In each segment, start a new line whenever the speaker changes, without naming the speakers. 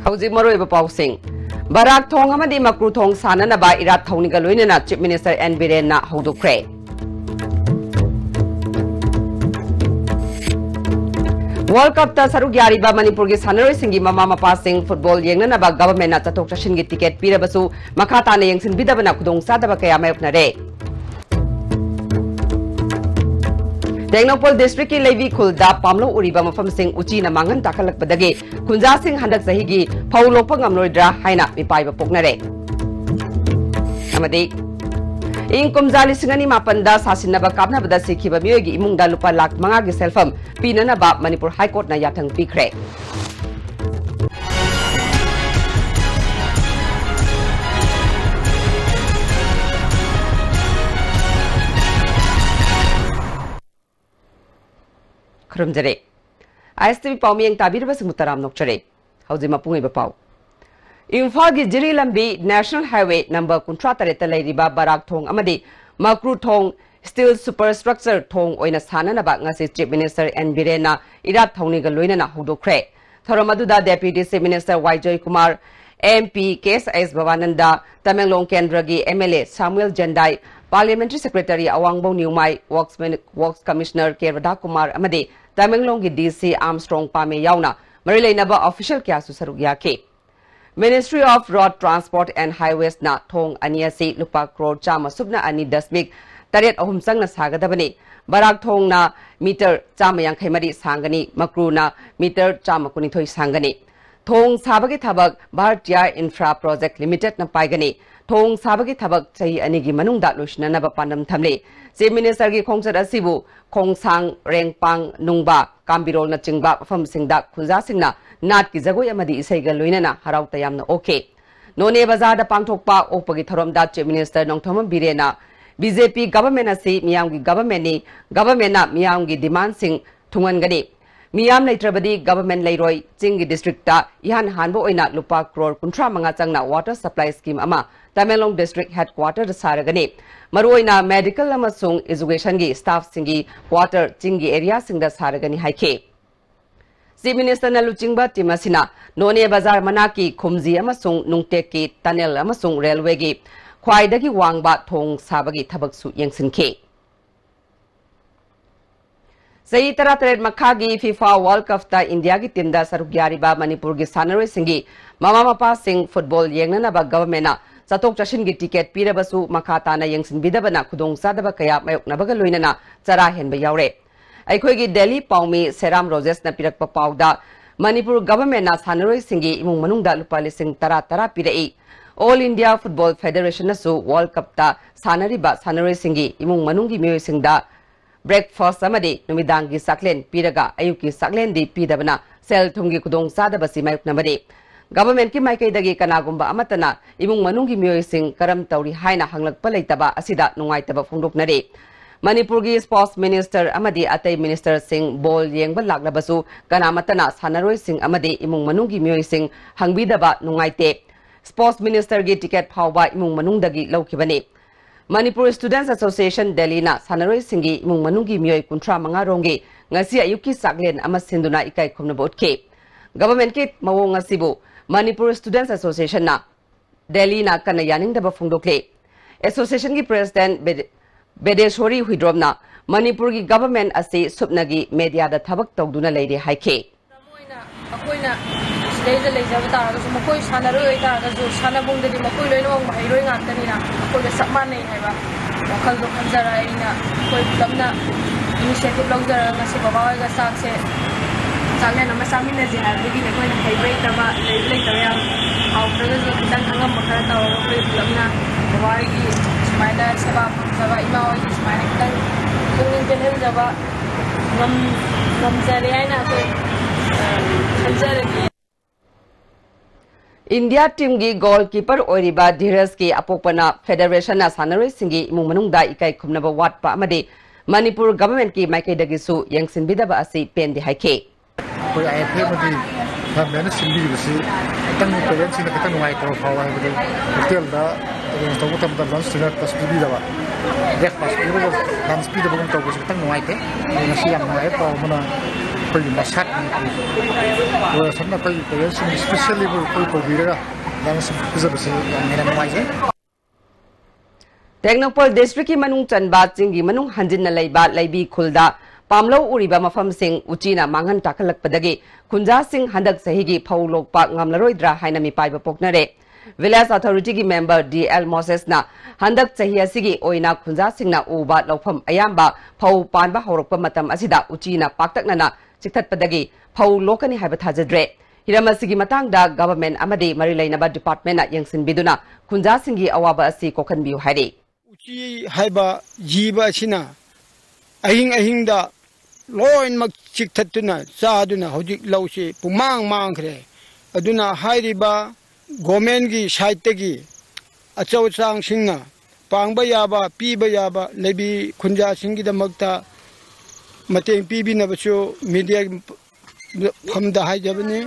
Hauji Maroiba Pausing. Barak Thong Amadi Makru Thong Sananaba Irat Thoniga Luinana Chief Minister N. Birena Hodukre. World Cup ta saruk yariba Manipur gi sanaroi singi mama mapa sing football yengnanaba government na chatok chashin gi ticket pirabasu makata na yengsin bidabana khudong sadaba kaya mayoknare. Tengnopol district ki Levi Khulda Pamlo Uriba mafam sing uchi na mangan takalakpadagi Kunja Singh handak sahi gi phaulopa ngamloidra haina mipaiba poknare. Amadi ing kumjali singani mapanda sasinaba kapna bada sikhiba miogi imungda lupa lak manga gi selfam pinana ba Manipur High Court na yathang pikre. Krumjare ISTV Paumiyang tabirba simutaram nokchare Haujima Pungiba Pau Imphal gi Jiri Lambi National Highway number Kuntra Tareta Lairiba Barak Thong Amadi Makru Thong Steel Superstructure Thong Oina Sananaba ngasi Chief Minister N. Birena Irat Thongniga Luinana Hudokre Thoramaduda Deputy Chief Minister Joy Kumar MP KS Bhavananda Tamenglong Kendragi MLA Samuel Jandai Parliamentary Secretary Awangbo Niumai Works Commissioner Kervada Kumar Amadi Tamenglong DC Armstrong Pame Yauna Marilainaba official Kyasu Sarugya Ministry of Road Transport and Highways na Thong Aniasi Lupa Crore Chama Subna Ani Dasmik Taret Ahumsang na Sagadabani Barak Thong na meter Chama Yang Khemari Sangani Makru na meter Chama Kunithoy Sangani Thong Sabagi Thabak Bhartiya Infra Project Limited na Paigani Thong Sabagi Thabak Chahi Anigi Manungda Lushna Naba Pandam Thamle Chief Minister gi Khongsat Asibu Khongsang Rengpang Nungba Kambirol na Chingba Fam Singda Khunja Singna Nat ki Jagoi Amadi Isaiga Luinana Harau Tayamna Okay None Bazar da Pangthokpa Opagi Tharomda Chief Minister Nongthomam Birena BJP government asi Miyamgi government ni government na Miyamgi demand sing Thungangani Miyam Laitrabadi government Lairoi Chingi district ta Ihan Hanbo Oina Lupa Crore Kuntra Manga Changna water supply scheme ama Tamenglong district headquarters Saragani Maruoina medical amasung education gi staff singi water Chingi area singda Saragani Haike Chief Minister na Luchingba Timasina None Bazar Manaki Khumji amasung Nungteki tunnel amasung railway gi Khwaidagi Wangba Thong Sabagi Thabaksu Yengsinke Sayi Taratred Makhagi FIFA World Cup ta India gi timda sarugyariba Manipur gi sanaroi singi Mama Mapa Sing football yengnanaba government na Satok Chashin gi ticket pirabasu makata na yengsin bidabana khudong sadaba kaya mayoknabaga loinana chara henba yaure Aikhoi gi Delhi Paumi Seram Roses na pirakpa pauda Manipur government na sanaroi singi imung manungda lupa lising tara pirai All India Football Federation na su World Cup ta sanariba sanaroi singi imung manungi miyoi singda breakfast amadi numidangi saklen piraga ayuki saklen di pidabana sel thumgi khudong sadaba si mayoknabadi Government ki maikai dagi kanagumba amatana imung manungi miyoi sing karam tauri haina hanglakpa leitaba asida nungaitaba phongdoknare Manipur gi Sports Minister amadi atai Minister sing ball yengba laklabasu kanamatana sanaroi sing amadi imung manungi miyoi sing hangbidaba nungaite Sports Minister gi ticket phawba imung manungdagi laukibani Manipur Students Association Delhi na sanaroi singi imung manungi miyoi kuntra manga rongi ngasi ayuki saklen ama sinduna ikai khomnaba utke Government ki mawong asibu Manipur Students Association na Delhi na kana yaningdaba phongdokle Association ki President Bedeshwari Huidromna Manipur ki government asi supnagi media da thabak tawduna leire haike
akoina sidai le jaba ta ga makoi sanaroi ta ga jo sanabung de makoi loina mong mairoi ngantani na akoi ga sakman nei haiba wakal do kanjara ina koi tamna initiative longjara ngasi baba ga sakse Sangnya nama sami na jihad lagi na koi na highway tama le tawya auto ga jo kitang hangam makara taw koi lamna bawai gi smaila seba ima oi smaila kitang kung jenen jaba ngam jare ai na koi kanjara gi
India team gi goalkeeper Oiriba Dhiraj ki apokpana Federation na sanaroi singi imung manungda ikai khumnaba watpa amade Manipur government ki maikai dagisu yengsin bidaba asi pendi haike
koi ai phe madi government simbi bisi tang parents ina katang ngai ko phawa bidi hotel da to utam da lunch dinner tas bibi da breakfast bibi lunch bibi da bum to ko katang ngai te na siam ngai pa mana कोई मसाक वो सबना कोई parents specially कोई कोबीरा दाना सब जब से मेरा नवाइजे
टेक्नोपॉल डिस्ट्रिक्ट की मनुंग चनबा चिंगी मनुंग हंजिन लैबा लैबी खुलदा पामलो उरिबा मफम सिंह उचीना मांगन टाखलकपदगी खुंजा सिंह हंदक सहीगी फौ लोकपा ngamlaroidra haina mi paiba poknare village authority की मेंबर DL मोसेसना हंदक सही असिगी ओइना खुंजा सिंहना उबा लौफम अयाम्बा फौ पानबा हौरकपा मतम असिदा उचीना पाक्तकनना चिकथतपदगी फौ लोकनी हाइबा थाजद्रे हिरमसिगी मतंगदा गवर्नमेंट अमदी मरि लैनबा डिपार्टमेंटना यंगसिनबिदुना खुंजा सिंहगी अवाबा असि कोखनबियु हाइरे
उची हाइबा जीबा असिना अहिंग अहिंगदा लोइन मक चिकथतुना चादुना हौजिक लौसे पुमांग मांगखरे अदुना हाइरिबा गवर्नमेंट की साइड की अचौ चांग सिंगना पांगबा याबा पीबा याबा लेबी खुंजा सिंगीदमक्ता मतेंग पीबिनबसु मीडिया फमदा हाइजबने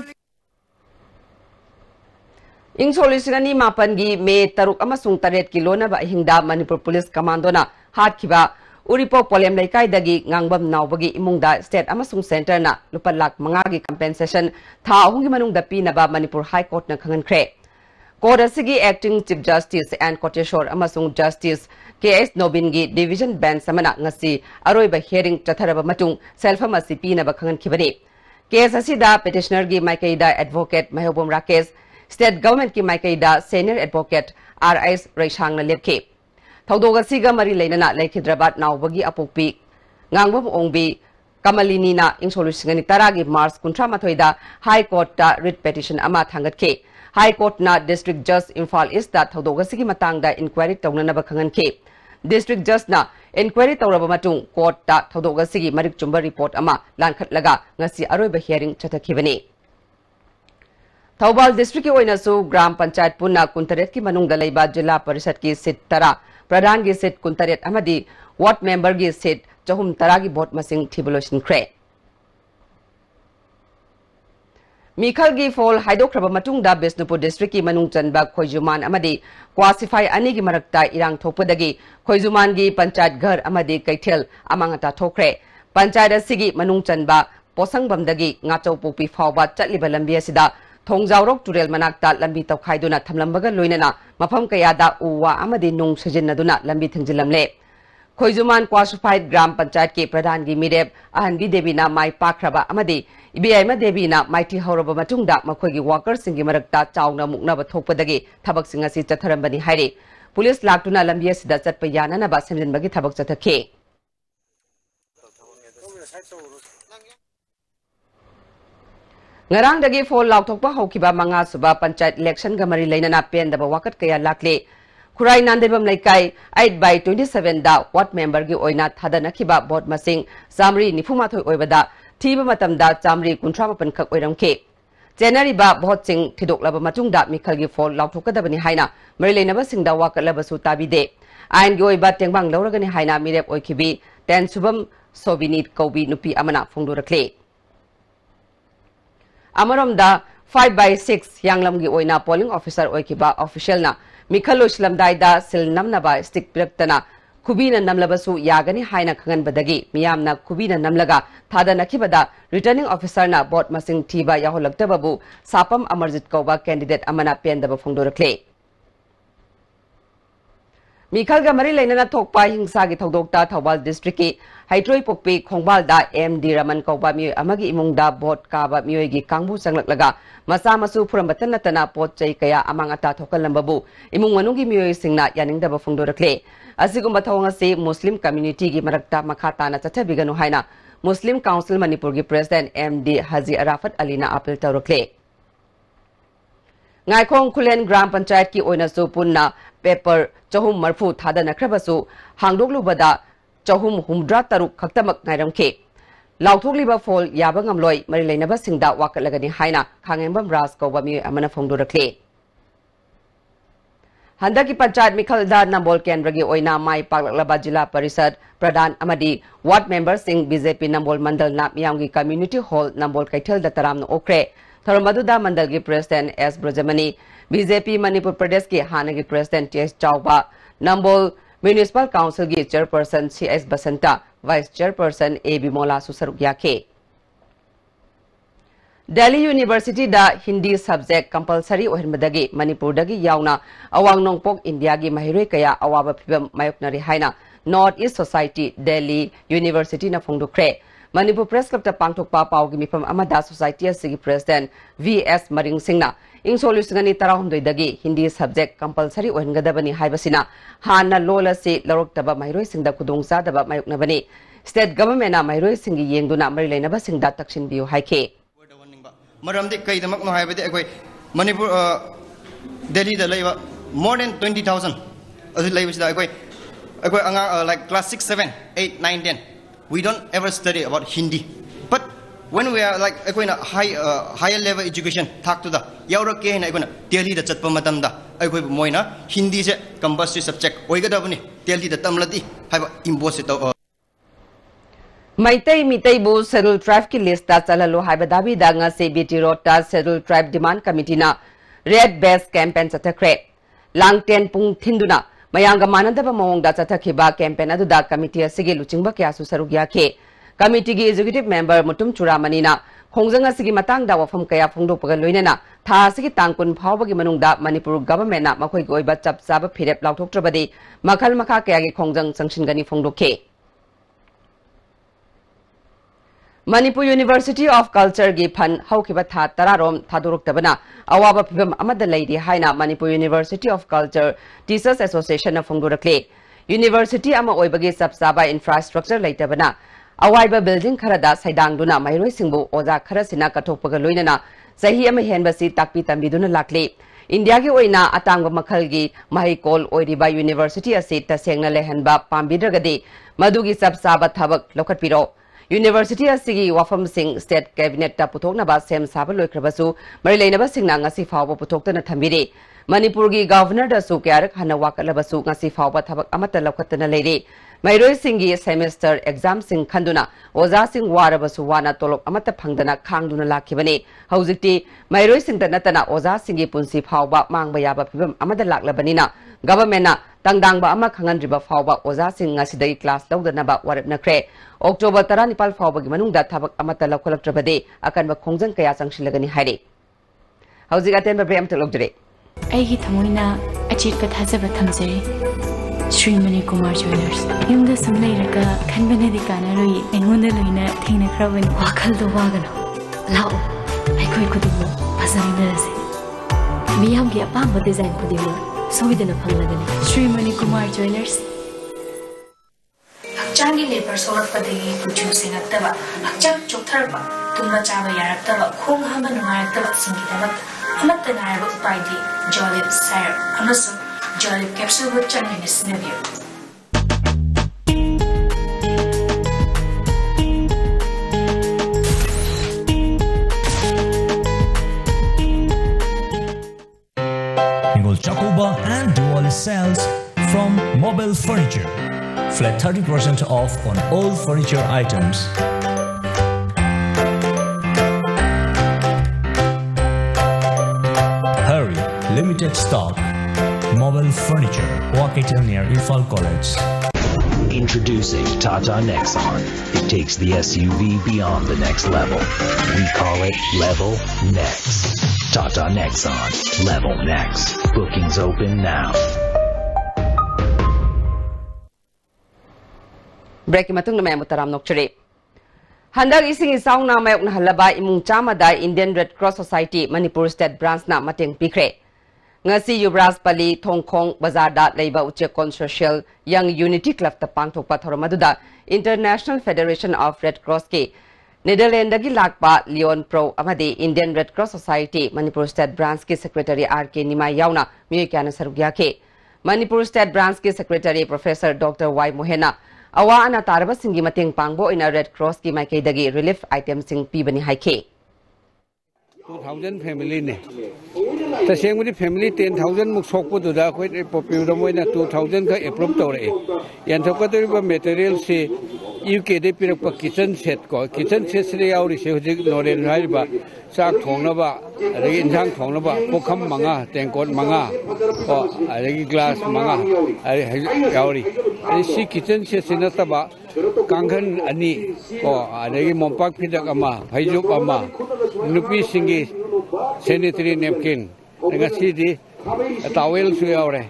इंग सोलिसिंगनी मापनगी मे तरुक अमसुंग तरेट की लोनबा हिंगदा मणिपुर पुलिस कमांडोना हातखिबा उरिपो पोलेम लेकाइदगी ngangbam नावबगी इमुंगदा स्टेट अमसुंग सेंटरना लुपा लाख मंगागी कंपेंसेशन था अहुंगी मनुंगदा पीनबा मणिपुर हाई कोर्ट ना खंगनख्रे कोर्ट असिगी acting chief justice N Kotiswar अमसुंग जस्टिस KS नोबिनगी डिवीजन बेंच समना ngasi अरोइबा हियरिंग चथरबा मतुंग सेल्फम असि पीनबा खंगनखिबरे केस असिदा पिटिशनर गी माइकेदा एडवोकेट महबूब राकेश स्टेट गवर्नमेंट की माइकेदा सीनियर एडवोकेट RS रैशांगना लेपखे थौदोगसिगा मरी लेनना लेखिद्राबाद नावबगी अपोकपी ngangbam ongbi कमलिनीना इंसोलुसिंगनी तरागी मार्च 18 हाई कोर्ट ता रिट पेटिशन अमा थांगतखे हाई कोर्ट ना डिस्ट्रिक्ट जज इम्फाल ईस्ट दा थौदोगसिगी मतंगदा इंक्वायरी तौननबा खंगनखे डिस्ट्रिक्ट जज ना इंक्वायरी तौरबा मतुंग कोर्ट ता थौदोगसिगी मरिक चुंबा रिपोर्ट अमा लानखटलगा ngasi अरोइबा हियरिंग चथखिबने थौबाल डिस्ट्रिक्ट की ओइनासु ग्राम पंचायत पुन्ना कुंतरेट की मनुंगदा लैबा जिला परिषद की सीट तरा प्रधान की सीट कुंतरेट अमदी वार्ड मेंबर की सीट चहुम तरा की वोट मसिंग थिबलोसिनख्रे मिखल की फोल हाइदोख्रबा मतुंगदा बिष्णुपुर डिस्ट्रिक्ट की मनुंग चनबा खोइजुमान अमदी क्वासिफाई अनी की मरक्ता इरांग थोपदगी खोइजुमान की पंचायत घर अमदी कैथेल अमांगता थोख्रे पंचायत असिगी मनुंग चनबा पोसंगबमदगी ngaचौ पोपी फावबा चटलिबा लंबी असिदा थोंजावरोक तुरेल मनाक्ता लंबी तौखाइदुना थमलंबगा लोइनना मफम कयादा उवा अमदी नुंग सिजिन्नदुना लंबी थिंजिलमले खोइजुमान क्वासिफाइड ग्राम पंचायत के प्रधान की मिरेब अहनबी देवीना माई पाख्रबा अमदी इबीआईमा देवीना माइटी हौरबा मतुंगदा मखोइगी वर्कर सिंगी मरक्ता चाउना मुक्नबा थोकपदगी थबक सिंग असि चथरंबनी हाइरे पुलिस लाक्तुना लंबी असिदा चटपा याननबा सेमजिनबगी थबक चथखे ngarangdagi phol lauthokpa hokhiba manga suba panchayat election ga mari leinana pendaba wakat kaya lakle khurai nandebam laikai 8/27 da ward member gi oina thadanakiba vote masing samri nifumathoi oibada thiba matamda chamri 38 khak oiramke January ba vote sing thidoklaba matungda mikhal gi phol lauthokadabani haina mari leinaba singda wakatlaba su tabide ain gi oiba tengbang lawragani haina mirep oikhibi ten subam sobinit kobi nupi amana phongdorakle अमरमदा 5/6 यांगलम की ओइना polling officer ओइकिबा official ना मिखलो इस्लामदाइदा सिल नमनबा stick पिरक्तना खुबीना नमलबसु यागनी हाइना खंगनबदगी मियामना खुबीना नमलगा थादनखिबदा returning officer ना boat मसिंग थीबा याहोलक्तबबु Sapam Amarjit कौबा candidate अमना पेंदबा फोंदोरखले मिखल गा मरी लेनना थोकपा हिंसा की थौदोक्ता Thoubal district की हाइट्रोई पोकपी खोंगबालदा MD Raman कौबा मियोय अमगी इमुंगदा boat काबा मियोयगी कांगबु संगलक्लगा मसा मसु फुरमबतन नतना पोट चै कया अमांगता थोकलंबबु इमुंग मनुगी मियोय सिंगना यानिंगदबा फोंदोरखले असिगुंबा थौंगसी मुस्लिम कम्युनिटी की मरक्ता मखाताना चथबिगनु हाइना मुस्लिम काउंसिल मणिपुर की प्रेसिडेंट MD हाजी अराफत अलीना अपील तौरखले ngaikong khulen gram panchayat ki oinasु punna paper chahum marfu thadanakrabasु hangdoklubada chahum humdra taruk khaktamak ngairamke lauthokliba phol yaba ngamloi mari leinaba singda wakatlagani haina khangembam ras koba mi amana phongdorakle handaki panchayat mikhalda nambol kendragi oina mai paklaba jila parishad pradhan amadi ward member sing BJP nambol mandal na miyamgi community hall nambol kaithel da taramna okre थरमदुदा मंडल की president S Brajamani BJP Manipur Pradesh की हानगी president TS Chaoba Nambol municipal council की chairperson CS Basanta vice chairperson AB Mola सुसरुक याखे Delhi University da Hindi subject compulsory ohinmadagi Manipur dagi yauna awang nongpok India gi mahiroi kaya awaba phibam mayoknari haina North East Society Delhi University na phongdukre Manipur Press Club ta pangthokpa pawgi mifam amada society asigi president VS Maring Singna ing solusingani tarahumdoi dagi Hindi subject compulsory ohingadabani haibasina hana lola se laroktaba mahiroi singda kudongsa daba mayoknabani state government na mahiroi singi yengduna mari leinaba singda takshin biu haike
Maramdi kaidamak no haibadi ekoi Manipur Delhi da laiba more than 20,000 adu laiba sida ekoi anga like class 6 7 8 9 10 we don't ever study about Hindi but when we are like ekoi na higher level education thak to da yaura ke na ekoi na Delhi da chatpa matam da ekoi moina Hindi se compulsory subject oigadabani Delhi da tamladi haiba impose to
Maitai Mitai bu Scheduled Tribe ki list ta chalalo haiba dabi da nga se BT Road ta Scheduled Tribe Demand Committee na Red Base Campaign chathakre lang 10 pung thinduna mayanga manadaba mawong da chathakhiba campaign adu da committee asigi luchingba kya su sarugya ke committee gi executive member mutum churamani na khongjang asigi matang da wafam kaya phongdokpaga loinana tha asigi tangkun phawbagi manungda Manipur government na makhoi gi oiba chap chaba phirep lauthoktrabadi makhal makha kaya gi khongjang sangsingani phongdokhe Manipur University of Culture gi phan haukiba tha tararom thaduruk tabana awaba phibam amada leidi haina Manipur University of Culture Teachers Association na phongdurakle University ama oibagi sabsaba infrastructure leitabana awaiba building kharada saidangduna mairoi singbu oja kharasina kathokpaga loinana sahi ama henbasi takpi tambiduna lakle India gi oina atangba makhal gi mahikol oiriba University ase tasengna lehanba pambidragadi madugi sabsaba thabak lokatpiro University asigi wafam sing state cabinet ta puthokna ba sem saba loikrabasu marilena ba singna ngasi fawba puthokta na thambire Manipur gi governor da su kyarak hana wakalabasu ngasi fawba thabak amata lokatna leire mairoi singi semester exam sing khanduna oza sing warabasu wana tolok amata phangdana khangduna lakhibane haujikti mairoi sing ta natana oza singi punsi fawba mangba yaba phibam amada laklabanina government na tangdangba ama khanganriba fawba oza sing ngasidai class lawdana ba warapnakre October 19 fawbagi manungda thabak amata lakolaktrabade akanba khongjang kaya changshilagani haire haujik atemba brem telokdre
aigi thamoina achitpa thajaba thamjari Sri Mani Kumar Jewelers yumda samlairaga khanbanadi kanaroi engonda loina thengna khrabani wakhal do wagana lao aikoi kudumu phasaminase miyam gi apamba design kudimu soidana phanglagani Sri Mani Kumar Jewelers Hakchangi labor sorpadagi producing attaba hakchang choktarba tumba chaba yaraktaba khong hama nungayaktaba singidamat amatta naraba upaidi Jolip Syrup amasu Jolip capsule with Chinese Navy.
Single Chocobar and dual cells from Mobile Furniture. Flat 30% off on all furniture items. Hurry, limited stock. Mobile Furniture, Waikato near Ifal College.
Introducing Tata Nexon. It takes the SUV beyond the next level. We call it Level Next. Tata Nexon. Level Next. Bookings open now.
Breaking matung na mutaram nokchare. Handag ising isang na mayok na halaba imong chama da Indian Red Cross Society Manipur State Branch na mating pikre. Ngasi Yubras Pali Thongkhong Bazar da Leiba Uche Consortial Young Unity Club ta pangthokpa thoromaduda International Federation of Red Cross ke Netherlands dagi lakpa Leon Pro amadi Indian Red Cross Society Manipur State Branch ke Secretary RK Nimai yauna miyo kyana sarugya ke Manipur State Branch ke Secretary Professor Dr. Y Mohena awa ana taraba singi mating pangbo ina Red Cross ki maikei dagi relief item sing pibani haike
2,000 family ne ta sengmudi family 10,000 muk sokpu du da khoi popular moina 2,000 ka approve tore yan thokadri ba material se UK de pirak pa kitchen set se yauri se hojik noren rai ba sak thongna ba ari injang thongna ba pokham manga tengkot manga ko ari glass manga ari yauri ari si kitchen set sinata ba kanghan ani ko ari mompak phidak ama phaijuk ama nupi singi sanitary napkin ngasi towel su yaure.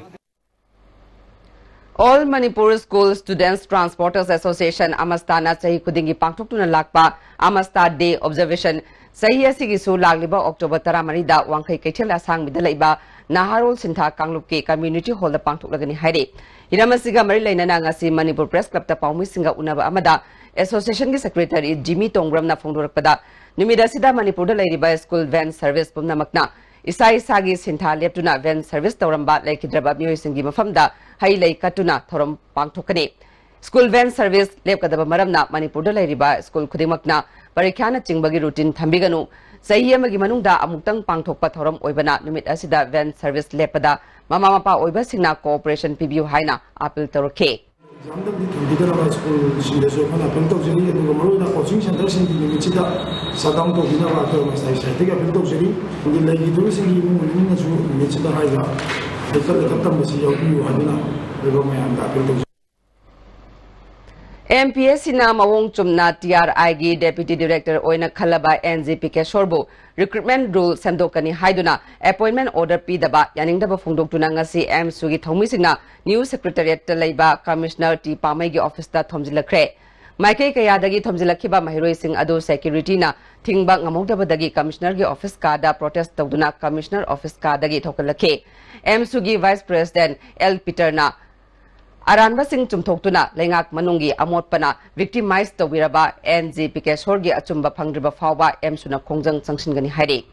All Manipur School Students Transporters Association Amastana Sahi Kudingi Pangtuktuna Lakpa Amasta Day Observation Sahi Asigi Su Lagliba October Taramarida Wangkai Kechela Sang Midalaiba Naharul Sinta Kangluki Community Hall the Pangtuklagani Haidi. Iramasiga Marilena Nangasi Manipur Press Club the Paumi Singa Unaba Amada Association Secretary Jimmy Tongram na Fungurpada Numida Sida Manipur the Lady by School Van Service Punamakna Isai Sagi Sinta Leptuna Van Service Toramba like Hidraba Musingi Mafamda Hai Lake Katuna Thorum Pangtokane School Van Service Lepkadaba Maramna Manipur the Lady by School Kudimakna Barikana Chingbagi routine Tambiganu Sayamagi Manunda Amutang Pangtokpa Thorum Oibana Numit Asida Van Service Lepada Mama Mapa Oibasina Cooperation PBU Haina Apple Toroke. MPS na Mawong Chumna TRI gi Deputy Director Oina Khalaba NGP Keshorbu recruitment rule Sandokani Haiduna appointment order Pidaba Yaningdaba Fundoktuna ngasi M Sugi Thomisina New Secretariat Laiba Commissioner T Pamagi Office da Thomjilakre Maike Kayadagi Thomjilakiba Mahiroi Singh Ado Security na Thingba Ngamogdabadagi Commissioner gi Office Kada protest Tawduna Commissioner Office Kadagi Thokalake M Sugi Vice President L Peter na Aranba Singh Chumthoktuna Lengak Manungi Amotpana victimized the Wiraba NGP Keshorgi Achumba Pangriba Fauba M Suna Kongjang Sangsingani Hari.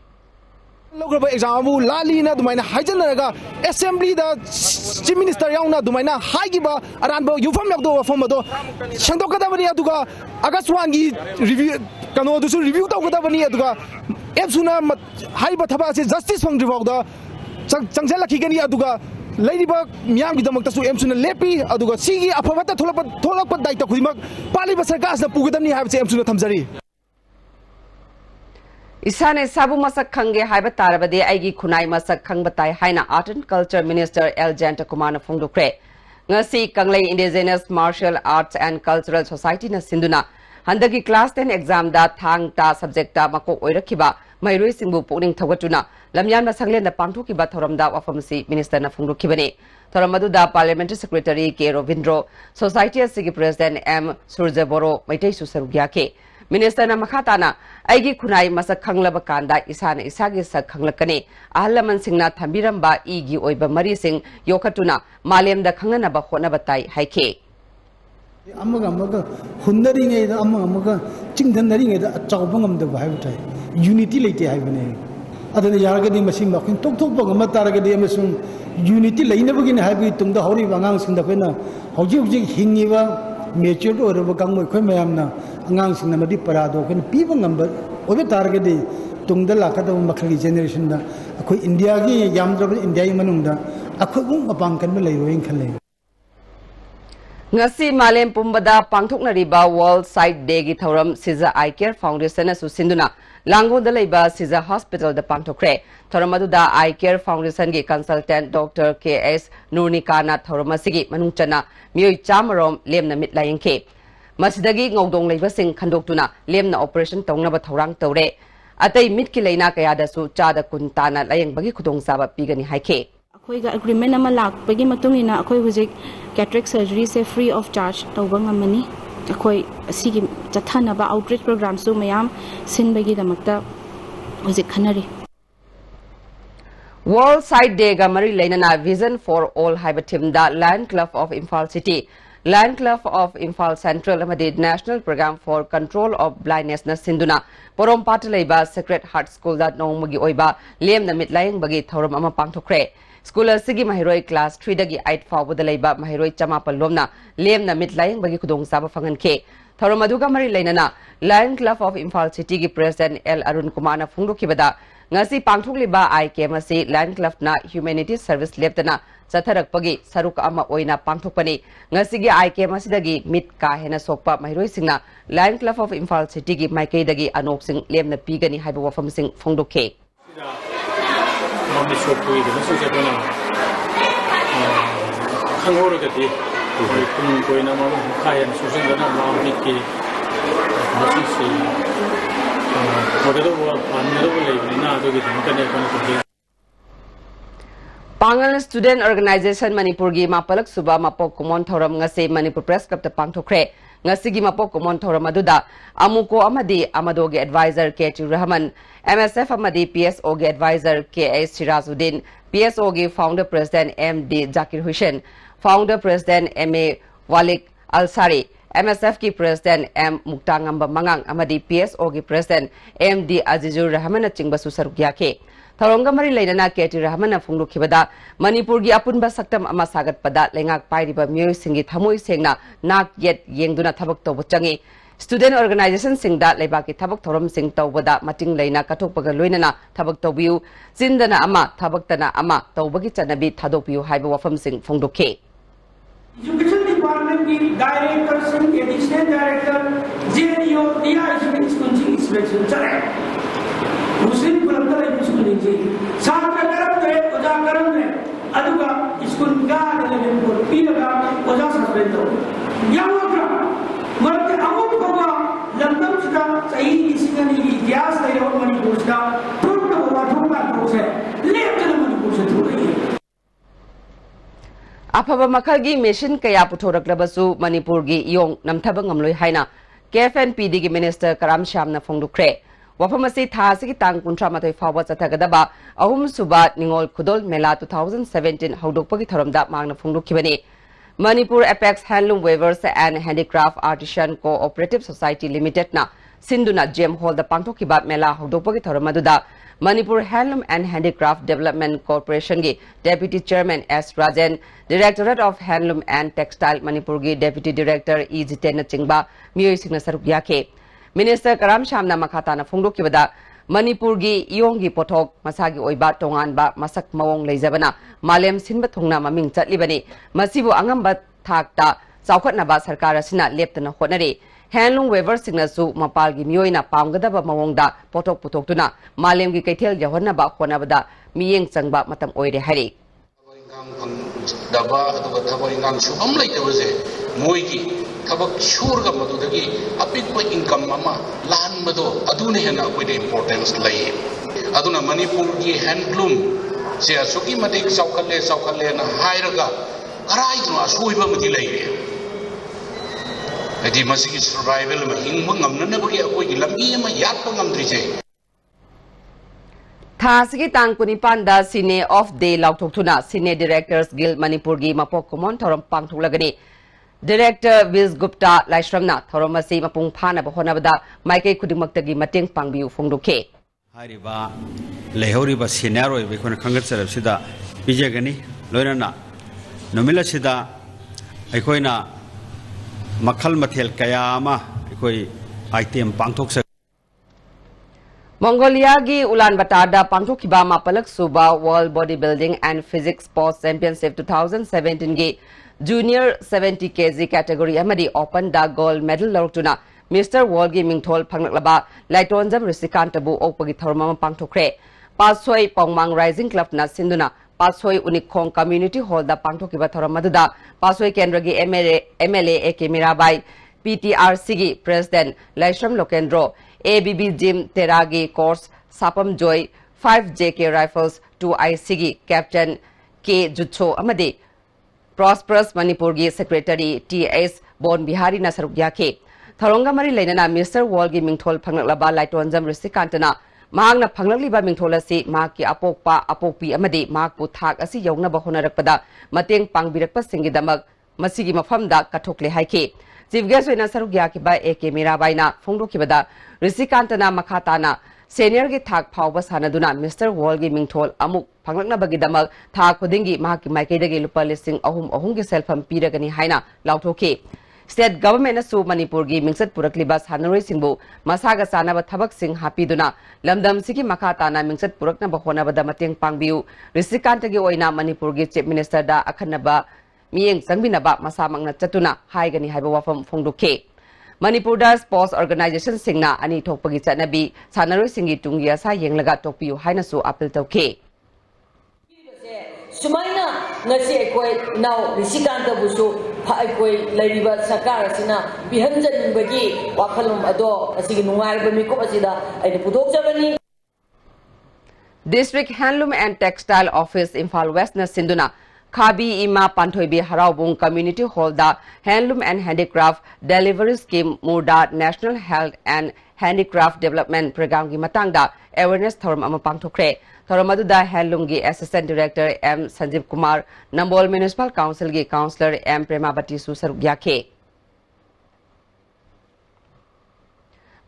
Local example, Lalina Dumaina Hajanaga, Assembly, the Chief Minister Yana Dumaina, Hagiba, Aranbo, Yufamado, Fomado, Shandokadavania Duga, Agaswangi review, Kano to review Tokadavania Duga, Epsuna, Haibatabasi, Justice from Rivoda, Sangsela Kigania Duga. Ladybug, Miam with the Moktasu Emsuna Lepi, Aduga Sigi, Apavata Tolapa Daita Kudimak, Palibasagas, the Pugadani have Emsuna Tamzari.
Isane Sabu Masak Kange Haibatarabade Aigi Kunai Masak Kangbatai Haina Art and Culture Minister El Janta Kumana Fungdukre. Ngasi Kanglei Indigenous Martial Arts and Cultural Society na Sinduna. Handagi Class 10 exam da Thang ta subject da Mako Oirakiba, Mairui Singbu Puning Tawatuna. Lamyan Masanglen the Pantuki Batoramda Wafamsi Minister Nafundu Kibane. Toramadu da Parliamentary Secretary K. Rovindro, Society Sigi President M. Surjaboro, Maite Susarugyake. Minister Namakatana, Aigi Kunai Masak Kanglaba Kanda, Isana Isagi Sak Kanglakane, Ahalaman Singna Tambiramba, Igi Oiba Mari Singh, Yokatuna, Maliam the Kanganaba Honabatai, Haike.
Amaga, Hundaring, Amaga, Chingtanaring, Chawbangam the Vivatai, Unity Late Havene. Other than Yargadi machine, talk to Mataragadi Emerson, Unity Lane never again have it to the Hori Wangangs in the Pena, how you Hingiva, Mature or Vakam Quemayamna, Angangs in the Madi Parado, and people number over Targadi, Tung the Lakata Makali generation, a India, Yamdra, India Manunda, a Kubum upon Kamala in Kale.
Ngasi Malem Pumbada Pangtukna Riba World Site Degi Thoram Siza Eye Care Foundation Susinduna Lango the Leba Siza Hospital the Pangtokre Thoramadu Eye Care Foundation Gi Consultant Dr. K.S. Nurnikana Thoramasigi Manungchana Mui Chamarom Lemna Mitlayan K. Masidagi Ngodong Leba Sing Kandoktuna Lemna Operation Tongnaba Thorang Tore Atay Mitkilena Kayada Su Chada Kuntana Layang Bagi Kudong Saba Pigani Haike.
Agreement ama lakpagi matungina akoi huzik cataract surgery se free of charge tawbang amani akoi asigi chathanaba outreach program su mayam sinbagi damakta huzik khanari
World Site Day ga mari leinana Vision for All Haibatim da Land Club of Imphal City Land Club of Imphal Central amadi National Program for Control of Blindness na sinduna Porom Patalaiba Sacred Heart School da nongmagi oiba lem na mitlayang bagi thoram ama pangthokre School Sigi Mahiroi Class 3 dagi 8 Fawu the Laiba Mahiroi Chamapal Lomna Lem na mitlayang bagi kudong saba fangan ke Thoromaduga Mari Lainana Lion Club of Imphal City gi President L Arun Kumana Fungdo Kibada Ngasi Pangthuk Liba IK Masi Lion Club na Humanity Service Leptana Satharak Pagi Saruk Ama Oina Pangthukpani Ngasi gi IK Masi dagi mit ka hena sokpa Mahiroi Singna Lion Club of Imphal City gi Maike dagi Anok Sing Lem na Pigani Haiba Wafam Sing Fungdo ke
Mami shopui de so jabana khangor gati kun koi na ma khayan susen dana ma biki masi si
Pangal Student Organization Manipur gi mapalak suba mapok kumon thoram ngase Manipur Press Club ta pangthokre ngasi gi mapok kumon thoram aduda amuko amadi amado gi advisor K.T. Rahman MSF amadi PSO gi advisor K.S. Sirazuddin PSO gi founder president M.D. Zakir Hussain founder president M.A. Walik Alsari MSF ki president M. Muktangamba Mangang amadi PSO gi president M.D. Azizur Rahman chingba susaruk yake Tharonga mari lainana K.T. Rahman phunglu khibada Manipur gi apunba saktam ama sagat pada lengak pairiba myoy singi thamoi sengna nak yet yengduna thabak tobu changi student organization singda leibaki thabak thoram sing tawbada mating laina kathokpaga loinana thabak tobiu sindana ama thabaktana ama tawbagi chanabi thadokpiu haiba wafam sing phungdukhe
Education Department की Director Singh Additional Director JDO दिया इसमें school की inspection चले मुस्लिम कुलंदा लेकिन school नहीं छात्र करम ने उजा करम ने अदुगा स्कूल का लेकिन को पी लगा उजा सस्पेंड हो या वो मरते अमुक होगा लंदन का सही किसी का नहीं इतिहास नहीं हो मणिपुर का तुरंत होगा ठोका ठोसे लेकिन मणिपुर से थोड़ी है
Afaba makalgi mission kaya puthorklabasu Manipur gi yong namthaba ngamloi haina KFNPD gi minister Karam Shamna phongdukre wafamasi thasigi tang kuntra mathoi fawa chathagadaba ahum suba ningol khudol mela 2017 haudokpagi tharamda mangna phongdukhibani Manipur Apex Handloom Weavers and Handicraft Artisan Cooperative Society Limited na Sinduna Gem Hall da pangthokiba mela haudokpagi tharamaduda Manipur Handloom and Handicraft Development Corporation gi Deputy Chairman S. Rajan, Directorate of Handloom and Textile Manipur gi Deputy Director E. Jiten Chingba, Myoy Singna Saruk Yake. Minister Karam Shamna Makhatana Phongdokibada Manipur gi iyong gi pothok masagi oiba tonganba masak mawong leizabana malem sinba thongna maming chatlibani masibu angamba thakta chawkhatnaba sarkar asina leptana honare Handloom Weavers singnasu mapal gi myoina pamgadaba mawongda pothok putoktuna malem gi kaithel yahonnaba honabada miyeng changba matam oire hari
daba aduga thaboi ngang subam leitebase moigi thabak shurga madudagi apikpa income mama lan mado adune hena koide importance lai aduna Manipur gi handloom se asuki matik saukalle na hairaga karai tuna asuiba mati lai adi masigi survival ma hingma ngamna na bagi akoi gi lambi ma yatpa ngamdri je
Thasigi tangkuni panda Sine of Day Lauktuna Sine Directors Guild Manipur gi mapok kumon thoram pangthulagani Director Viz Gupta Laishramna Thoromasi Mapung Phana Bahonabada Maike Kudimaktagi Mateng Pangbiu Phongdokhe
Hariba Lehoriba Scenario Bekon Kangatsar Sida Bijagani Loinana Nomila Sida Aikoina Makal Matel Kayama Akoi item Pangtok
Mongolia gi Ulaanbaatar pangthokiba mapalak suba World Bodybuilding and Physics Sports Championship 2017 gi Junior 70 kg category amadi open da gold medal lortuna Mr. World gi mingthol phanglaklaba Laitonjam Risikantabu okpagi thormama pangthokre Pasoi Pongmang Rising Club na sinduna Pasoi Unikhong Community Hall da pangthokiba thormaduda Pasoi Kendra gi MLA AK Mirabai PTRC gi President Laishram Lokendro ABB Jim Teragi Course Sapam Joy 5 JK Rifles 2 ICG Captain K Jutso Amadi Prosperous Manipur gi Secretary TS Bon Bihari Nasaruk Yake Tharonga Mari Lainana Mr. World gi Mingthol Phanglaba Laitonjam Risikantana Mahangna Phanglakliba Mingthol asi Mahaki Apokpa Apokpi Amadi Mahakpu Thak asi Yongna Bahonarakpada Mateng Pangbirakpa Singidamak Masigi Mafamda Kathokle Haike Chief Guest Wena Saruk Yakiba AK Mirabai na Phongdokibada Risikantana Makhatana Senior gi thak phawba sanaduna Mr. World gi mingthol amuk phanglakna bagidamak thak khudingi mahaki maikaidagi lupa listing ahum gi selfam piragani haina lauthoke State Government asu Manipur gi mingsat purakliba sanaroi singbu masaga sanaba thabak sing hapiduna lamdam sigi makhatana mingsat purakna bahonabada mateng pangbiu Risikantagi oina Manipur gi Chief Minister da akhanaba miyeng sangbinaba masamangna chatuna haigani haiba wafam phongdokhe Manipur da Sports Organization singna ani thokpagi chanabi sanaroi singi tungi asa yenglaga tokpiu haina su appeal tawke
Sumaina ngasi ekoi now Risikanta busu ꯑꯩꯈꯣꯏ ꯂꯩꯔꯤꯕ ꯁꯔꯀꯥꯔ ꯑꯁꯤꯅ ꯄꯤꯍꯟꯖꯅꯤꯡꯕꯒꯤ ꯋꯥꯈꯜꯂꯣꯟ ꯑꯗꯣ ꯑꯁꯤꯒꯤ ꯅꯨꯡꯉꯥꯏꯔꯕ ꯃꯤꯀꯨꯞ ꯑꯁꯤꯗ ꯑꯩꯅ ꯄꯨꯊꯣꯛꯆꯕꯅꯤ.
District Handloom and Textile Office Imphal West na sinduna Khabi Ima Panthoibi Haraubung Community Hall da Handloom and Handicraft Delivery Scheme Murda National Health and Handicraft Development Program gi matang da awareness thorum ama pangthokre. Thorum adu da Handloom gi Assistant Director M Sanjeev Kumar, Nambol Municipal Council gi Councillor M Premabati su saruk yakhe.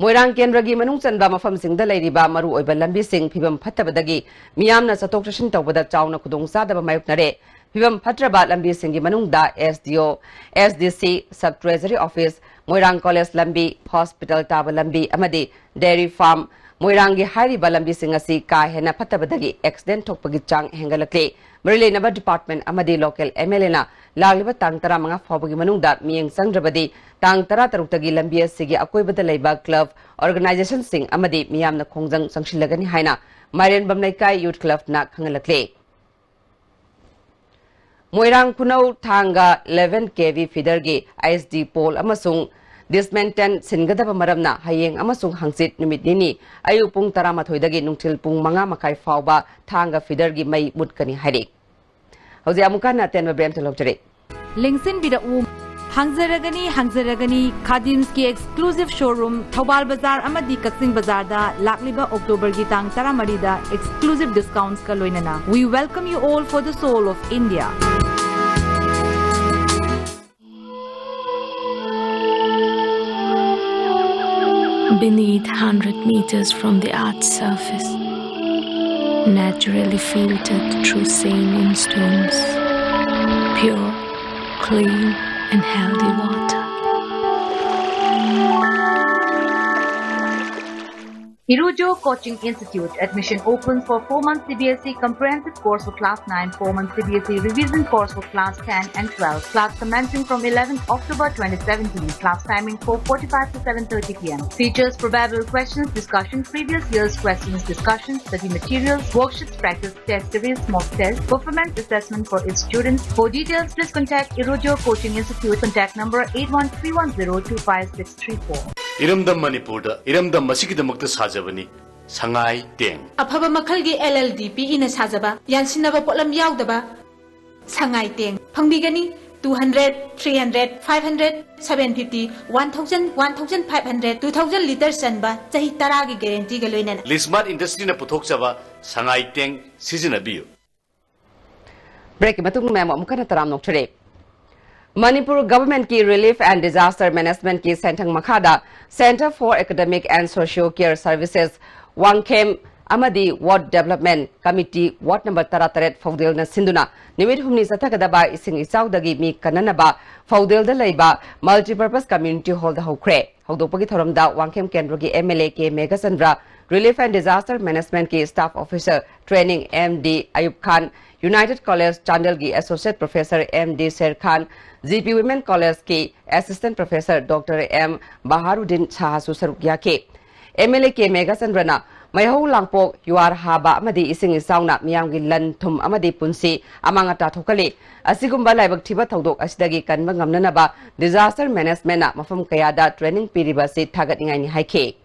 Moirang Kendragi Manung Chanba Mafam Singh da Lairiba Maru Oiba Lambi Singh Phibam Phattabadagi Miyamna Satok Chashin Tawbada Chawna Khudongchadaba Mayoknare Phibam Phatraba Lambi Singh gi Manungda SDO SDC Sub Treasury Office Moirang College Lambi Hospital Taba Lambi Amadi Dairy Farm Moirang gi Hariba Lambi Singh asi ka hena phattabadagi accident thokpagi chang hengalakle Marilena Department Amadi Local MLA na lagliba tang tara mga fawbagi manungda miyeng sangrabadi tang tara taruktagi lambi asigi akoibada leiba club organization sing amadi miyamna khongjang sangshilagani haina Marian Bamlaikai Youth Club na khangalakle Moirang Kunau Thanga 11 kV feeder gi ISD pole amasung dismantle singadaba maramna hayeng amasung hangsit numit nini ayu pung 13 dagi nungthil pung 5 makai fawba Thanga feeder gi mai mutkani hairi Hauzi amukana tenba brem chalokjare
Lingsin bida hangzaragani Khadim's ki exclusive showroom Thobal Bazaar amadi Kaksing Bazaar da lakliba October gi tang 13 da exclusive discounts ka loinana. We welcome you all for the soul of India.
Beneath 100 meters from the Earth's surface, naturally filtered through saline stones, pure, clean and healthy water.
Irujo Coaching Institute admission open for 4-month CBSE comprehensive course for class 9, 4-month CBSE revision course for class 10 and 12. Class commencing from 11th October 2017. Class timing 4:45 to 7:30 p.m. Features probable questions, discussion, previous year's questions, discussion, study materials, worksheets, practice test series, mock test, performance assessment for its students. For details, please contact Irujo Coaching Institute. Contact number 8131025634.
Iramdam Manipurda, Iramdam Masikidamukta Sajabani, Sangai Teng.
Apaba Makalgi LLDP in a Sajaba, Yansinava Polam Yaudaba, Sangai Teng, Pangbigani, 200, 300, 500, 750, 1000, 1500, 2000 liters Sanba, Tahitaragi guarantee Galoinan.
Lismart industry na Putoksava, Sangai Teng, season abiu.
Break Matung Memo Mukana Taram Noktre. Manipur Government ki Relief and Disaster Management ki Sentang Makhada Center for Academic and Social Care Services 9.Pm Amadi Ward Development Committee Ward number 33 Faudil na Sinduna Nimit humni satakadaba ising isaudagi mi kananaba Faudil da Laiba Multipurpose Community Hall da Hokre Hawdopagi thoramda 9.Pm Kendrogi MLA ke Megasandra Relief and Disaster Management ki Staff Officer Training MD Ayub Khan United College Chandel ki Associate Professor MD Sher Khan GP Women College ki Assistant Professor Dr. M. Baharuddin Chahasu Sarukya ke MLA ke Megasandrana Mayho Langpok Yuar Haba Amadi Ising Isauna Miyamgi Lan Thum Amadi Punsi Amangata Thokali Asigumba Laibak Thiba Thodok Asidagi Kanba Ngamnanaba Disaster Management na Mafam Kayada Training Piriba si Thagat Ingai ni Haike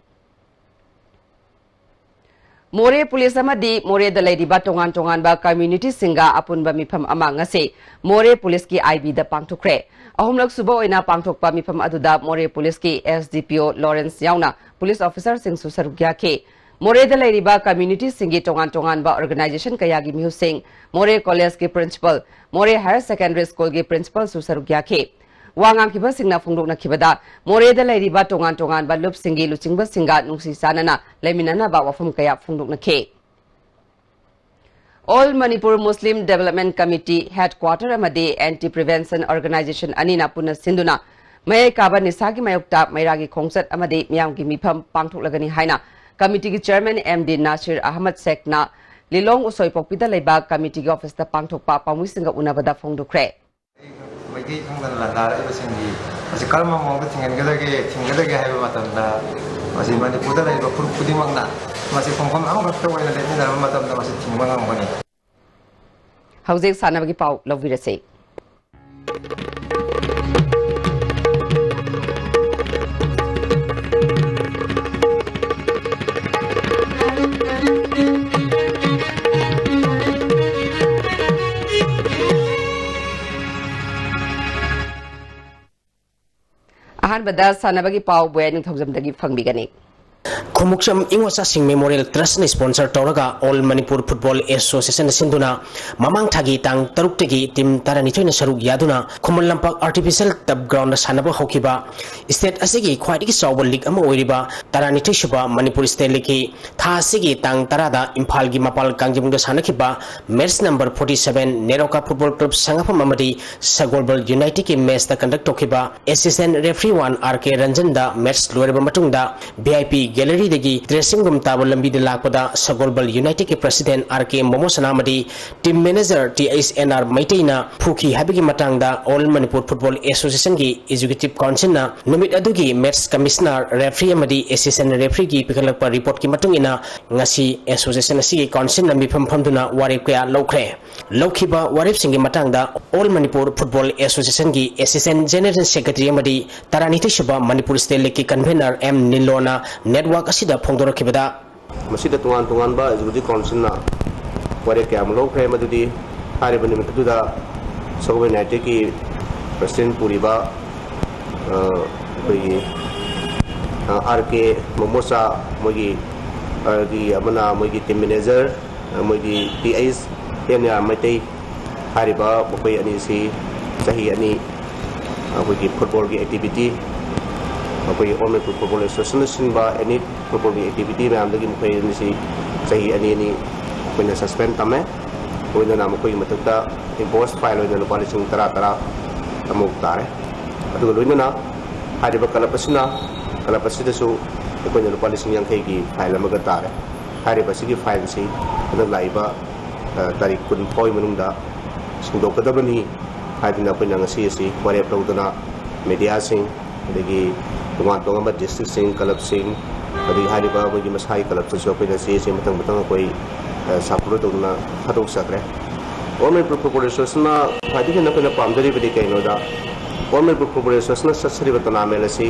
More Police Amadi More the Lady Batongan Tonganba Community Singa Apunba Mipam Amangase More Police ki IB the Pangtokre Ahumlak Subo ina Pangtokpa Mipam Aduda More Police ki SDPO Lawrence Yauna Police Officer Sing Susarugya ke More the Lady Ba Community Singi Tongan Tonganba Organization Kayagi Mihu Singh More College ki Principal More Higher Secondary School ki Principal Susarugya ke Wangam kiba singna phungdok na kibada more da lairiba tongan ba lup singi luchingba singa nungsi sanana leminana ba wafum kaya phungdok na ke All Manipur Muslim Development Committee Headquarter amadi Anti Prevention Organization anina puna sinduna may kaba nisagi mayokta mayragi khongsat amadi miyamgi mifam pangthoklagani haina committee ki chairman MD Nasir Ahmad Sekna Lilong usoi pokpida leiba committee ki office ta pangthokpa pamuisinga unabada phongdokre
Magi thangdan la dara ibasingi asi kalma mongda thingadage haiba matamda asi Manipur da leiba pudimangna masi phongkhom amgakta waina leminarba matamda masi thingmanga ngani
Hauzik sanabagi pau lovvirase अहानबदा सानबगी पाव बय निथौजमदगी फंगबिगनी
Khumukcham Ingosa Singh memorial trust ने sponsor तौरगा all Manipur football association सिंधुना ममांग थागी तांग तरुक्तगी टीम तारानिथोइना सरुक यादुना Khuman Lampak artificial turf ground सानब हौकिबा स्टेट असिगी ख्वाइदगी चावब लीग अमा ओइरिबा तारानिथोइ सुबा मणिपुर स्टेट लीग की था असिगी तांग तरादा इम्फाल की मपाल कांगजिमुंग सानखिबा match number 47 Neroka football club संगफम अमदी सगोलबल यूनाइटेड की मैच दा कंडक्ट तौकिबा असिस्टेंट रेफरी 1 आरके रंजन दा मैच लोरबा मतुंगदा वीआईपी गैलरी दगी ड्रेसिंग रूम ताब लंबी दे लाकपदा सगोलबल यूनाइटेड के प्रेसिडेंट आरके मोमोसनामदी टीम मैनेजर टीएसएनआर मैटेना फुखी हाबिगी मतंगदा ऑल मणिपुर फुटबॉल एसोसिएशन की एग्जीक्यूटिव काउंसिल ना नुमित अदुगी मैच कमिश्नर रेफरी अमदी असिस्टेंट रेफरी की पिखलप रिपोर्ट की मतुंगिना ngasi एसोसिएशन असि काउंसिल ना मिफम फमदुना वारेप कया लौखरे लौखिबा वारेप सिंगी मतंगदा ऑल मणिपुर फुटबॉल एसोसिएशन की असिस्टेंट जनरल सेक्रेटरी अमदी तारानिथि सुबा मणिपुर स्टेट लीग की कन्वेनर एम निलोना नेटवर्क असिदा फोंदोरखिबदा
मसिदा तुंगान तुंगान बा एग्जीक्यूटिव काउंसिल ना वारे क्याम लौखरे मदुदी हारिबनि मतुदा सगोल यूनाइटेड की प्रेसिडेंट पुरीबा कोई आरके मोमोसा मोगी अमना मोगी टीम मैनेजर मोगी टीएस एनआर मैतै हारिबा बखै अनि सि सही अनि अखोगी फुटबॉल की एक्टिविटी अखोगी ऑल मणिपुर फुटबॉल एसोसिएशन सिंबा एनी फुटबॉल की एक्टिविटी मैम दगी मखै अनि सि सही अनि अनि कोइना सस्पेंड तमे कोइना नाम कोई मतकता इम्पोज फाइल ओइना लुपा लिसिंग तरा तरा अमुक तारे अदुग लोइना हारिबा कलपसिना कलपसिदसु कोइना लुपा लिसिंग यांखै की फाइल अमगा तारे हारिबा सिगी फाइल सि अदुग लाइबा तारीख कुन फोय मनुंगदा सिंदोकदबनी हाइदिना कोइना ngasi asi वारेप लौदना मीडिया सिंग अदगी तुंगान तोंगबा डिस्ट्रिक्ट सिंग क्लब सिंग अदगी हारिबा मोगी मसाई क्लब सु कोइना से मतंग मतंग कोई सापुरो तोना हतोक सकरे ऑल मणिपुर फुटबॉल एसोसिएशन फाइदिगे न कोइना पामदरी बदि कैनोदा ऑल मणिपुर फुटबॉल एसोसिएशन ससरिबा टूर्नामेंट असि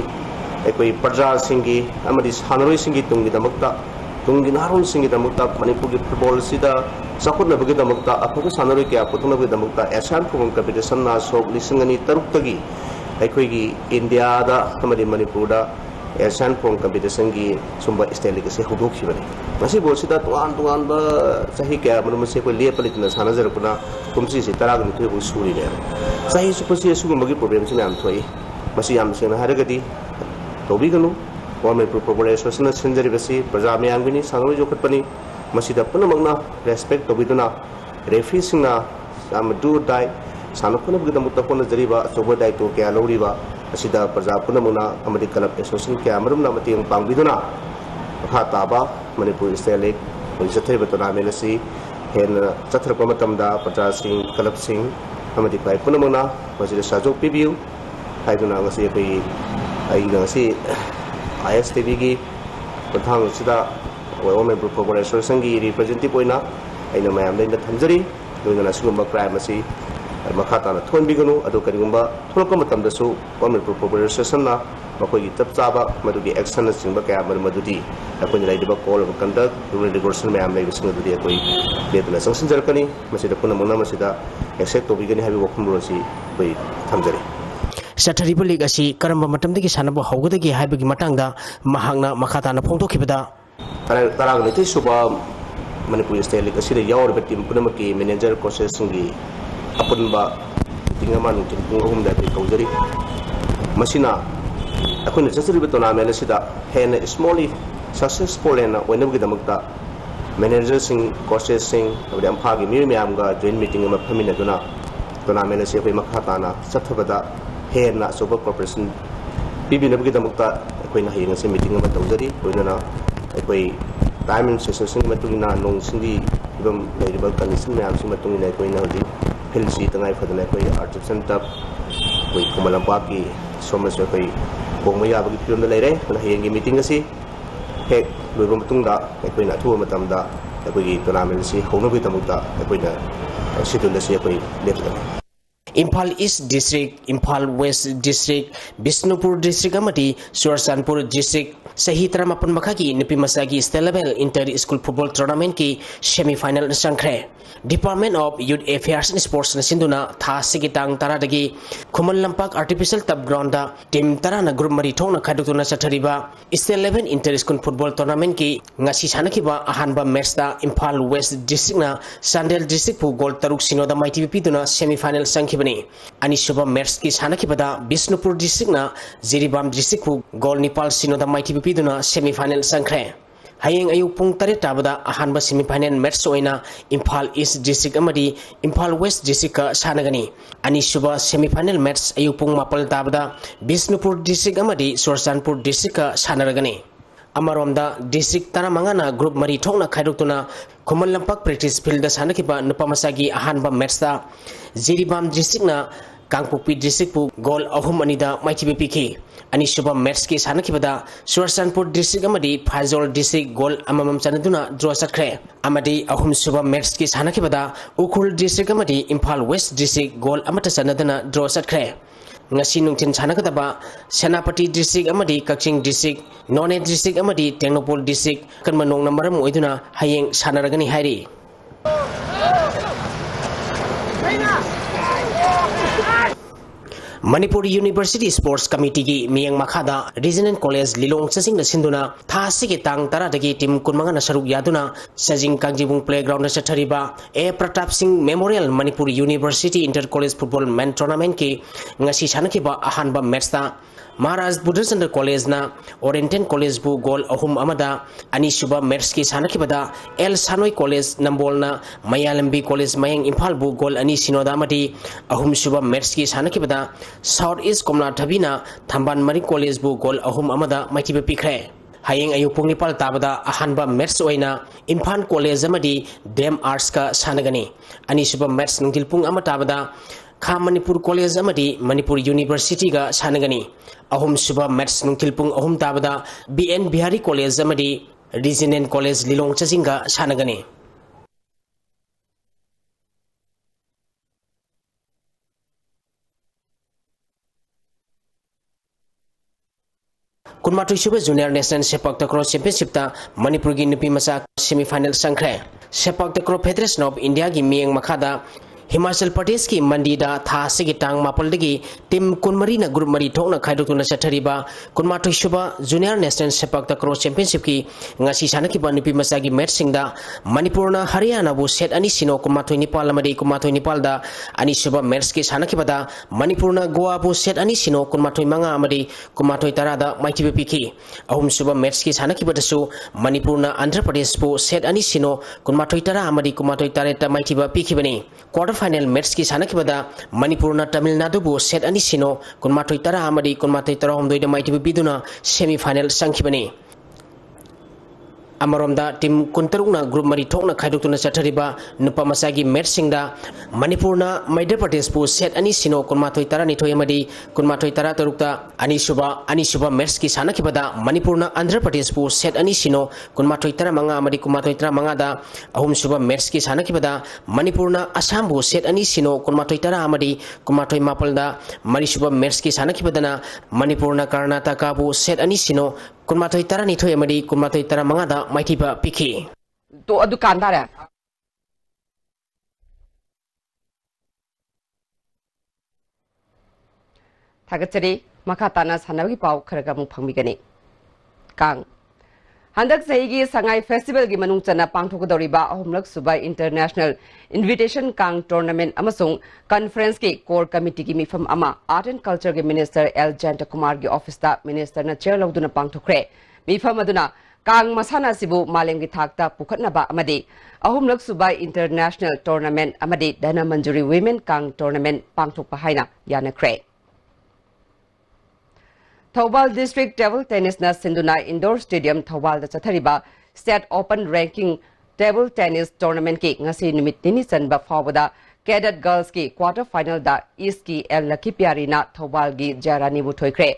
एकोई प्रजा सिंगी अमदि सानरोई सिंगी तुंगी दमकता तुंगी नारोन सिंगी दमकता मणिपुर की फुटबॉल सिदा चाखुनबगी दमकता अफबा सानरोई क्या पुथुनबगी दमकता एशियन फुटबॉल कॉम्पिटिशन ना सोक लिसिंग अनि तरुक्तगी एकोई इंडिया दा अमदि मणिपुर दा एशियन फुटबॉल कॉम्पिटिशन की सुंबा स्टेट लीग से हुदोखिबने मसी बोसिदा तुआन तुआन बा सही क्या मनु से कोई लेपलितना सानजरपुना कुमसी से तरागनि थोइ सुरी ने सही सुपसी सुगमगी प्रॉब्लम से नाम थोइ मसी याम सेना हारगदी तोबिगनु ऑल मणिपुर फुटबॉल एसोसिएशन सिंजरिबसी प्रजा मयांगनि सानोइ जोखटपनी मसीदा पुनमगना रेस्पेक्ट तोबिदुना रेफरी सिंगना याम डू डाई सानोपुनबगी दमुता कोन जरिबा चोबो दायित्व क्या लौरिबा असिदा प्रजा पुनमगना अमदि क्लब एसोसिएशन क्या मरुमना मतिंग पांगबिदुना मखा ताबा मणिपुर स्टेट लीग जथरिबा टूर्नामेंट असि हेन चथरप मतमदा प्रजा सिंग क्लब सिंग अमदि क्लाइ पुनमगना मसिदा साजोक पिबियु हाइदुना ngasi बै ai ngasi ISTV की प्रधान सिदा ऑल मणिपुर फुटबॉल एसोसिएशन की रिप्रेजेंटेटिव ओइना आइना मयाम लेना थमजरी दोइना सुगुम्बा क्राइम असि मखा ताना थोनबिगनु अदो करिगुम्बा थोलक मतमदसु ऑल मणिपुर फुटबॉल एसोसिएशन ना मखोगी तप चाबा मदुगी एक्शन सिंबा क्या मदुदी अकोनि लाइदिबा code of conduct rule regulation मयाम लाइबिसिंग अदुदी अकोई लेतना संसन जरकनी मसिदा पुनमना मसिदा एक्सेप्ट तोबिगनि हाबि वखमरोसी बै थमजरी
सथरिबा लीग असि करम मतमदगी सानब हौगदगी हाइबगी मतंगदा महांगना मखाताना फोंदोखिबदा
तरागनि थि सुबा मणिपुर स्टेट लीग असि यावरबा टीम पुनमकी मैनेजर कोचेस सिंगी अपुनबा तिंगमा नुचिन पुंगहुमदा बि कौजरी मसिना अखोनि चचरिबा टूर्नामेंट असिदा हेन स्मॉली सक्सेसफुल एना ओइनबगी दमकता मैनेजर सिंग कोचेस सिंग अबदि अम्फागी मिर म्यामगा जॉइन मीटिंग अमा फमिनदुना टूर्नामेंट असि अखोइ मखाताना चथबदा हेना सोबा कॉर्पोरेशन पीबीनबगी दमकता अखोइना हयेंग से मीटिंग अमा तौजरी लोइनना अखोइ टाइम एंड सेशन मतुंगिना नोंग सिंगी इबम लेरिबा कंडीशन मैम सिंग मतुंगिना अखोइना हजि फिल सी तंगाई फदना अखोइ आर्टिफिशियल टप अखोइ कोमलंपा की सोमस अखोइ बोंगमयाबगी फिल्म लेरे हयेंगी मीटिंग असि हेक लोइबा मतुंगदा अखोइना अथुबा मतमदा अखोइगी टूर्नामेंट सि हौनबगी दमकता अखोइना शेड्यूल असि अखोइ लेपदना
Imphal East District, Imphal West District, Bishnupur District amadi Churachandpur District Sahi Taramapun Makhagi Nupi Masagi State Level Inter School Football Tournament ki semi-final sangkre. Department of Youth Affairs and Sports na sinduna tha sigitang tara dagi Khuman Lampak Artificial Turf Ground da team tara na group mari thong na khadutuna sathariba State Level Inter School Football Tournament ki ngasi sanakiba ahanba match da Imphal West District na Sandel District pu goal taruk sinoda maiti piduna semi-final sangkibani ani suba match ki sanakibada Bishnupur District na Jiribam District pu goal Nepal sinoda maiti piduna semi-final sangkre. Hayeng ayuk pung tarit tabada ahanba semi-final match oina Imphal East District amadi Imphal West District ka sanagani ani suba semi-final match ayuk pung mapal tabada Bishnupur District amadi Churachandpur District ka sanaragani. Amaromda District Taramangana group mari thongna khaidutuna Khuman Lampak practice field da sanakiba nupamasagi ahanba match da Jiribam District na Kangpokpi District pu goal ahum anida maitibi piki ani suba match ki sanakibada Churachandpur District amadi Phajol District goal amamam chanaduna draw sakre amadi ahum suba match ki sanakibada Ukhul District amadi Imphal West District goal amata chanaduna draw sakre. Ngasi nungtin sanakataba Senapati District amadi Kaching District None District amadi Tengnopol District kanmanong na maram oiduna hayeng sanaragani hairi. Manipur University Sports Committee ki miyang makhada Regional College Lilong Sasing na sinduna tha sige tang tara dagi team kunmanga na saruk yaduna Sajing Kangjibung Playground na sathariba A Pratap Singh Memorial Manipur University Inter College Football Men Tournament ki ngasi sanakiba ahanba match ta Maharaj Buddhachandra College na Oriental College bu goal ahum amada ani suba match ki sanakibada El Sanoi College Nambol na Mayalambi College Mayang Imphal bu goal ani sinoda amadi ahum suba match ki sanakibada South East Komla Thabina Thamban Mari College bu goal ahum amada maitibe pikre. Hayeng ayuk pung nipal tabada ahanba match oina Imphal College amadi Dem Arts ka sanagani ani suba match nungtil pung amatabada Kha Manipur College amadi Manipur University ga sanagani ahum suba match nungtilpung ahum tabada BN Bihari College amadi Regional College Lilong Chasing ga sanagani. Kunmatui suba Junior National Sepak Takraw Championship ta Manipur gi nupi masa semi-final sangkre. Sepak Takraw Federation of India gi miyang makhada Himachal Pradesh ki Mandida tha sigi tang mapal dagi tim kunmari na group mari thongna khaidutuna sathariba kunmatui suba Junior National Sepak Takraw Championship ki ngasi sanakiba nupi masagi match singda Manipur na Haryana bu set ani sino kunmatui Nepal amadi kunmatui Nepal da ani suba match ki sanakibada Manipur na Goa bu set ani sino kunmatui manga amadi kunmatui tarada maitibe piki ahum suba match ki sanakibada su Manipur na Andhra Pradesh bu set ani sino kunmatui tara amadi kunmatui tareta maitiba piki bani. Quarter final match ki sanakibada Manipur na Tamil Nadu bu set ani sino kunmatoi tara amadi kunmatoi tara homdoi da maitibi biduna semi final sangkibani. Amaromda tim kuntarungna group mari thokna khaidukuna sathariba nupa masagi match singda Manipur na Madhya Pradesh bu set ani sino kunmatoi tara ni thoi amadi kunmatoi tara tarukta ani suba match ki sanakibada Manipur na Andhra Pradesh bu set ani sino kunmatoi tara manga amadi kunmatoi tara manga da ahum suba match ki sanakibada Manipur na Assam bu set ani sino kunmatoi tara amadi kunmatoi mapal da mari suba match ki sanakibada na Manipur na Karnataka bu set ani sino kunmatoi tara ni thoi amadi kunmatoi tara manga da maitiba piki
to adu kandara thagachari makhatana sanagi pau kharaga mu phangmigani kang handak saigi sangai festival gi manung chana pangthokdoriba ahumlak subai international invitation kang tournament amasung conference ki core committee gi mifam ama art and culture gi minister L Janta Kumar gi office ta minister na chair loduna pangthokre mifam aduna Kang masana sibu malem gi thakta pukhatnaba amadi ahumlak subai international tournament amadi dana manjuri women kang tournament pangthokpa haina yanakre. Thobal district table tennis na Sinduna indoor stadium Thobal da chathariba state open ranking table tennis tournament ki ngasi numit nini chanba fawada cadet girls ki quarter final da east ki El Lakipiari na Thobal gi Jarani bu thoikre.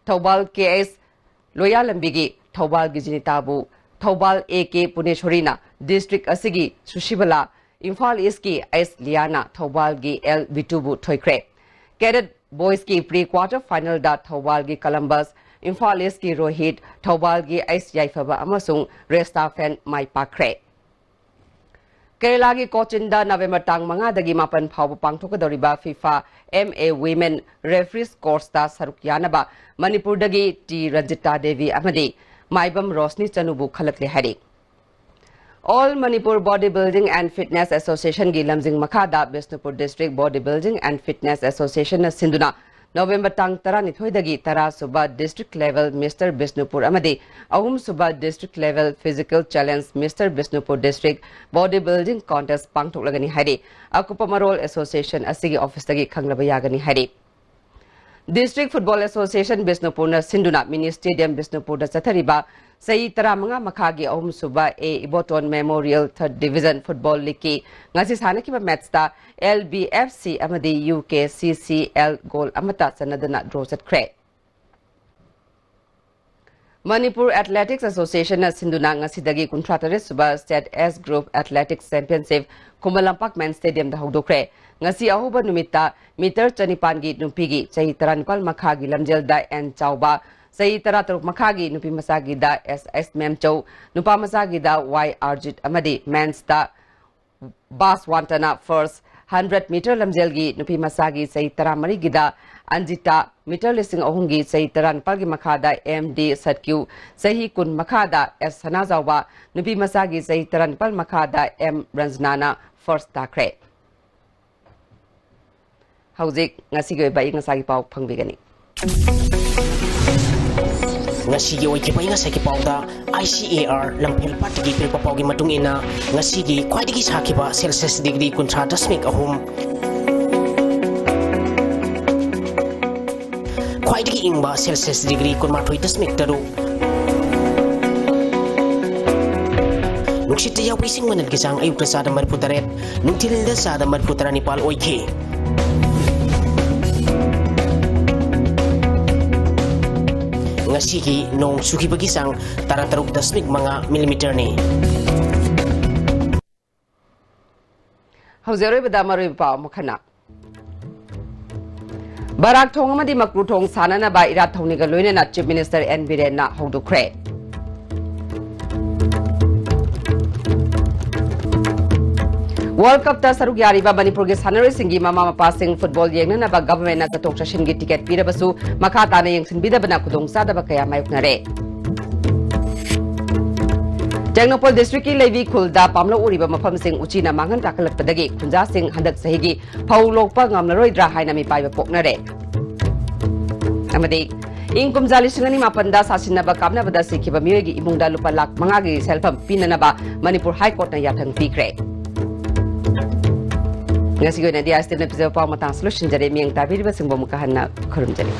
Thobal KS Loyalambi gi Thobal gi Jinitabu Thobal AK Puneshwarina district asigi Sushibala Imphal East ki AS Liana Thawal gi L Vitubu thoikre. Cadet Boys ki pre-quarter final da Thawal gi Columbus, Imphal East ki Rohit, Thawal gi AS Yaifaba amasung Resta Fan Mai Pakre. Kerala gi Cochin da November tang mga dagi mapan phawba pangthokadoriba FIFA MA Women Referees Course da saruk yanaba Manipur dagi T Ranjita Devi amadi Maibam Rosni Chanubu khalakle hari. All Manipur Bodybuilding and Fitness Association gi lamjing makhada Bisnupur District Bodybuilding and Fitness Association na sinduna November tang 12 dagi tara suba district level Mr. Bisnupur amadi ahum suba district level physical challenge Mr. Bisnupur District Bodybuilding contest pangthoklagani hari Akupamarol Association asigi office dagi khanglaba yagani hari. District Football Association Bisnupur na sinduna mini stadium Bisnupur da chathariba Sai Taramanga Makagi Om Suba A Iboton Memorial 3rd Division Football League ki ngasi sana ki match ta LBFC amadi UK CCL goal amata sanadana draw set kre. Manipur Athletics Association na sinduna ngasi dagi kontratare suba State S Group Athletics Championship Kumalampak Men's Stadium da hogdokre. Ngasi ahuba numita meter chanipan gi numpigi chai taranipal makhagi lamjel da and chauba Sai taratruk makhagi nupi masagi da SS Memchow, nupa masagi da Y Arjit Amadi, men's da Bas Wantana first 100 meter lamjelgi nupi masagi sai taramari gida Anjita meter listing ohungi sai taran palgi makhada MD Satku, sahi kun makhada S Hanazawa, nupi masagi sai taran pal makhada M Ranjnana first takre. Hauzik ngasi ba ngasagi pau pangbigani.
Ngasigi oikipai ngasagi pauda ICAR lamphel patigi pirpa paugi matung ina ngasigi khwaidigi sakiba Celsius degree 30.3 khwaidigi ingba Celsius degree 30.3 nuksita yaw ising manad kisang ayukta sada marputaret nungtilda sada marputarani pal oiki ngasigi nong suki bagisang tarataruk dasmik mga millimeter ni.
Hauzeroi badamaroi pa makhana. Barak thong amadi makru thong sanana ba irat thongni ga loina na Chief Minister N Biren na hogdukre. World Cup ta saruk yariba Manipur ge sanare singi mama passing football yengna na ba government na katok shin gi ticket pirabasu makha ta na yengsin bida bana kudong sada ba kaya mayuknare. Tengnopol district ki levi khulda pamlo uriba mafam sing uchina mangan takalak padagi khunja sing handak sahigi phaulok pa ngamlaroi dra haina mi paiba poknare. Amadi Ingkum jali singani mapanda sasina ba kamna bada sikhiba miyogi imungda lupa lak mangagi selfam pinana ba Manipur High Court na yathang pikre. Ngasi ko na di astin na pizza pa matang solution jare miyang tabiri ba sing bomukahan na kharum jare.